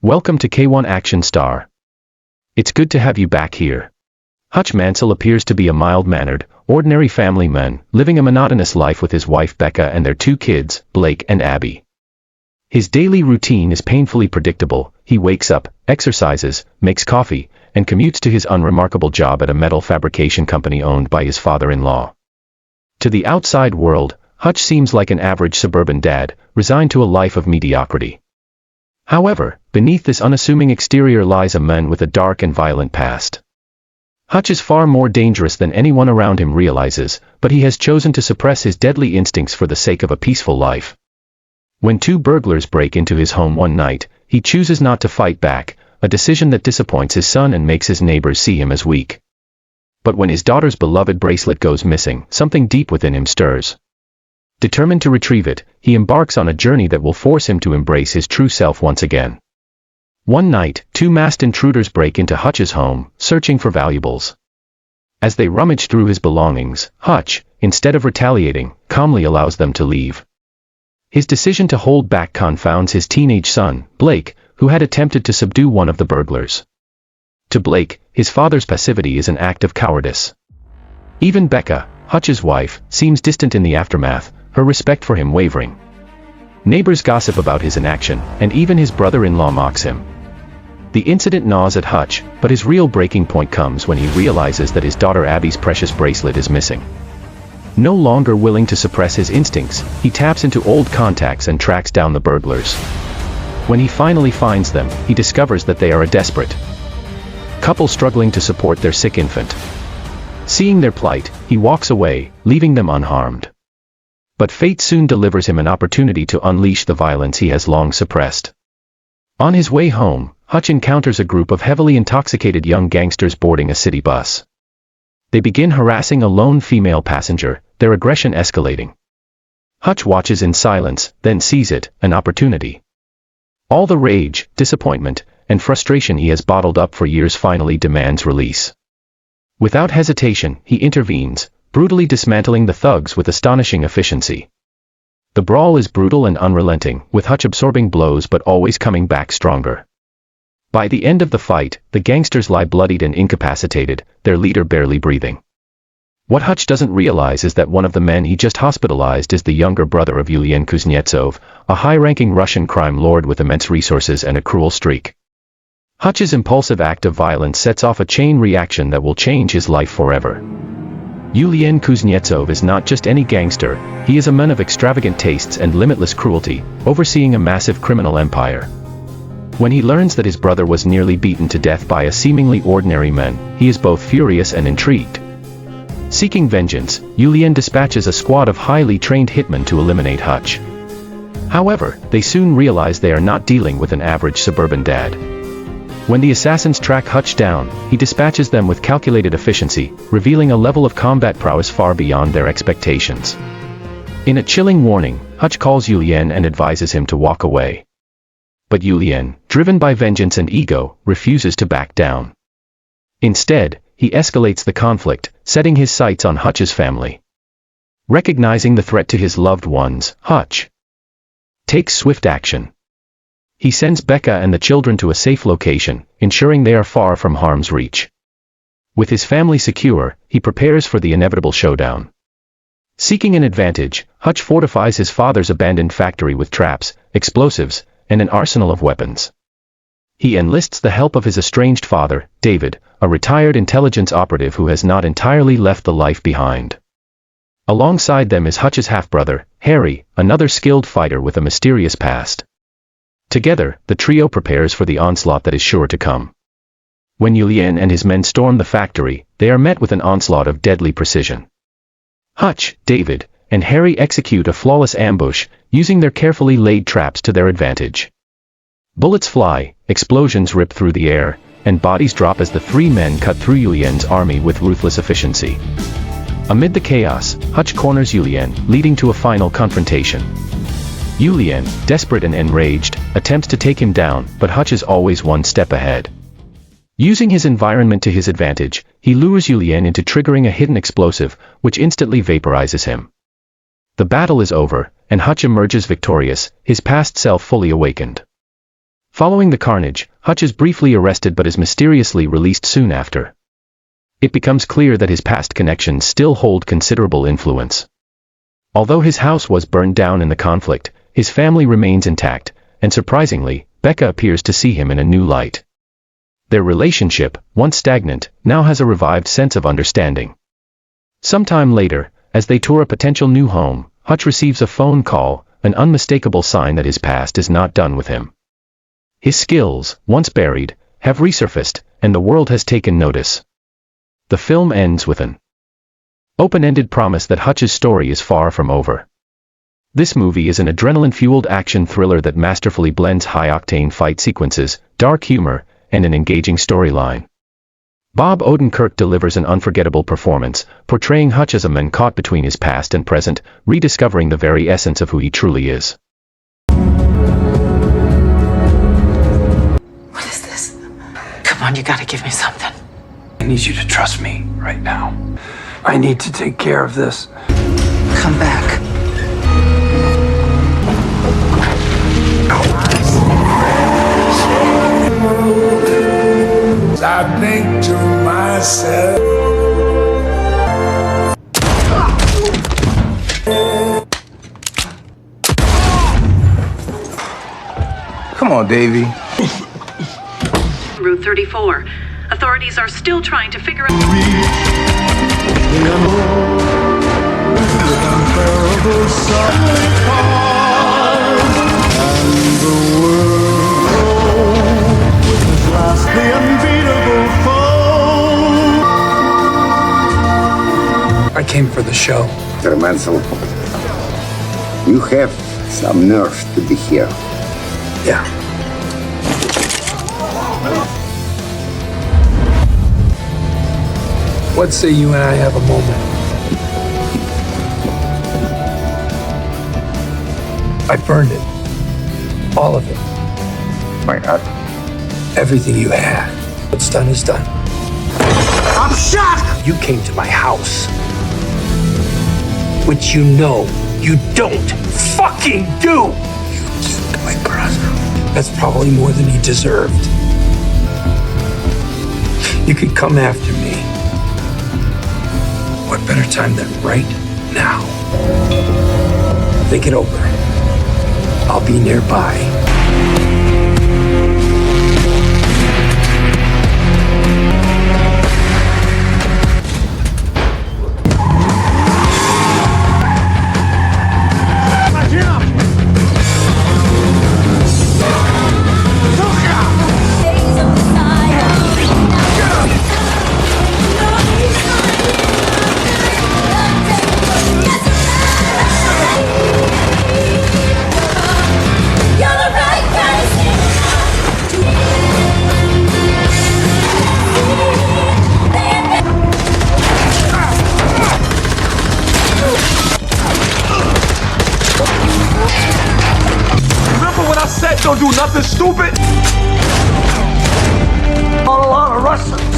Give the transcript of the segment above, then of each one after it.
Welcome to Kaywon Action Star. It's good to have you back here. Hutch Mansell appears to be a mild-mannered, ordinary family man, living a monotonous life with his wife Becca and their two kids, Blake and Abby. His daily routine is painfully predictable. He wakes up, exercises, makes coffee, and commutes to his unremarkable job at a metal fabrication company owned by his father-in-law. To the outside world, Hutch seems like an average suburban dad, resigned to a life of mediocrity. However, beneath this unassuming exterior lies a man with a dark and violent past. Hutch is far more dangerous than anyone around him realizes, but he has chosen to suppress his deadly instincts for the sake of a peaceful life. When two burglars break into his home one night, he chooses not to fight back, a decision that disappoints his son and makes his neighbors see him as weak. But when his daughter's beloved bracelet goes missing, something deep within him stirs. Determined to retrieve it, he embarks on a journey that will force him to embrace his true self once again. One night, two masked intruders break into Hutch's home, searching for valuables. As they rummage through his belongings, Hutch, instead of retaliating, calmly allows them to leave. His decision to hold back confounds his teenage son, Blake, who had attempted to subdue one of the burglars. To Blake, his father's passivity is an act of cowardice. Even Becca, Hutch's wife, seems distant in the aftermath, her respect for him wavering. Neighbors gossip about his inaction, and even his brother-in-law mocks him. The incident gnaws at Hutch, but his real breaking point comes when he realizes that his daughter Abby's precious bracelet is missing. No longer willing to suppress his instincts, he taps into old contacts and tracks down the burglars. When he finally finds them, he discovers that they are a desperate couple struggling to support their sick infant. Seeing their plight, he walks away, leaving them unharmed. But fate soon delivers him an opportunity to unleash the violence he has long suppressed. On his way home, Hutch encounters a group of heavily intoxicated young gangsters boarding a city bus. They begin harassing a lone female passenger, their aggression escalating. Hutch watches in silence, then sees it, an opportunity. All the rage, disappointment, and frustration he has bottled up for years finally demands release. Without hesitation, he intervenes, brutally dismantling the thugs with astonishing efficiency. The brawl is brutal and unrelenting, with Hutch absorbing blows but always coming back stronger. By the end of the fight, the gangsters lie bloodied and incapacitated, their leader barely breathing. What Hutch doesn't realize is that one of the men he just hospitalized is the younger brother of Yulian Kuznetsov, a high-ranking Russian crime lord with immense resources and a cruel streak. Hutch's impulsive act of violence sets off a chain reaction that will change his life forever. Yulian Kuznetsov is not just any gangster, he is a man of extravagant tastes and limitless cruelty, overseeing a massive criminal empire. When he learns that his brother was nearly beaten to death by a seemingly ordinary man, he is both furious and intrigued. Seeking vengeance, Yulian dispatches a squad of highly trained hitmen to eliminate Hutch. However, they soon realize they are not dealing with an average suburban dad. When the assassins track Hutch down, he dispatches them with calculated efficiency, revealing a level of combat prowess far beyond their expectations. In a chilling warning, Hutch calls Yulian and advises him to walk away. But Yulian, driven by vengeance and ego, refuses to back down. Instead, he escalates the conflict, setting his sights on Hutch's family. Recognizing the threat to his loved ones, Hutch takes swift action. He sends Becca and the children to a safe location, ensuring they are far from harm's reach. With his family secure, he prepares for the inevitable showdown. Seeking an advantage, Hutch fortifies his father's abandoned factory with traps, explosives, and an arsenal of weapons. He enlists the help of his estranged father, David, a retired intelligence operative who has not entirely left the life behind. Alongside them is Hutch's half-brother, Harry, another skilled fighter with a mysterious past. Together, the trio prepares for the onslaught that is sure to come. When Yulian and his men storm the factory, they are met with an onslaught of deadly precision. Hutch, David, and Harry execute a flawless ambush, using their carefully laid traps to their advantage. Bullets fly, explosions rip through the air, and bodies drop as the three men cut through Yulian's army with ruthless efficiency. Amid the chaos, Hutch corners Yulian, leading to a final confrontation. Yulian, desperate and enraged, attempts to take him down, but Hutch is always one step ahead. Using his environment to his advantage, he lures Yulian into triggering a hidden explosive, which instantly vaporizes him. The battle is over, and Hutch emerges victorious, his past self fully awakened. Following the carnage, Hutch is briefly arrested but is mysteriously released soon after. It becomes clear that his past connections still hold considerable influence. Although his house was burned down in the conflict, his family remains intact, and surprisingly, Becca appears to see him in a new light. Their relationship, once stagnant, now has a revived sense of understanding. Sometime later, as they tour a potential new home, Hutch receives a phone call, an unmistakable sign that his past is not done with him. His skills, once buried, have resurfaced, and the world has taken notice. The film ends with an open-ended promise that Hutch's story is far from over. This movie is an adrenaline-fueled action thriller that masterfully blends high-octane fight sequences, dark humor, and an engaging storyline. Bob Odenkirk delivers an unforgettable performance, portraying Hutch as a man caught between his past and present, rediscovering the very essence of who he truly is. What is this? Come on, you gotta give me something. I need you to trust me right now. I need to take care of this. Come back. I think to myself, Come on, Davy. Route 34. Authorities are still trying to figure out. I came for the show. Mr. Mansell, you have some nerve to be here. Yeah. What say you and I have a moment? I burned it. All of it. Why not? Everything you had. What's done is done. I'm shocked! You came to my house. Which you know you don't fucking do! You killed my brother. That's probably more than he deserved. You could come after me. What better time than right now? Think it over. I'll be nearby. don't do nothing stupid. On a lot of Russians.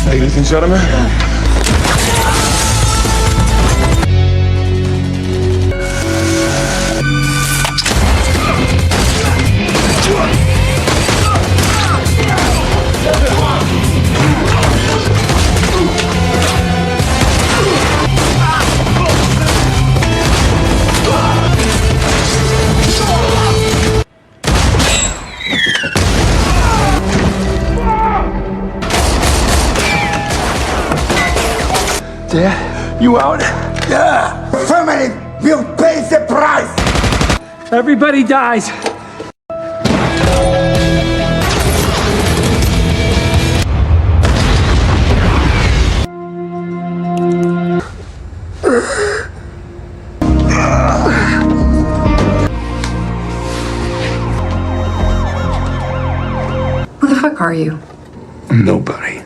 Ladies and gentlemen. Dad, you out? Yeah! Family will pay the price! Everybody dies. the fuck are you? I'm nobody.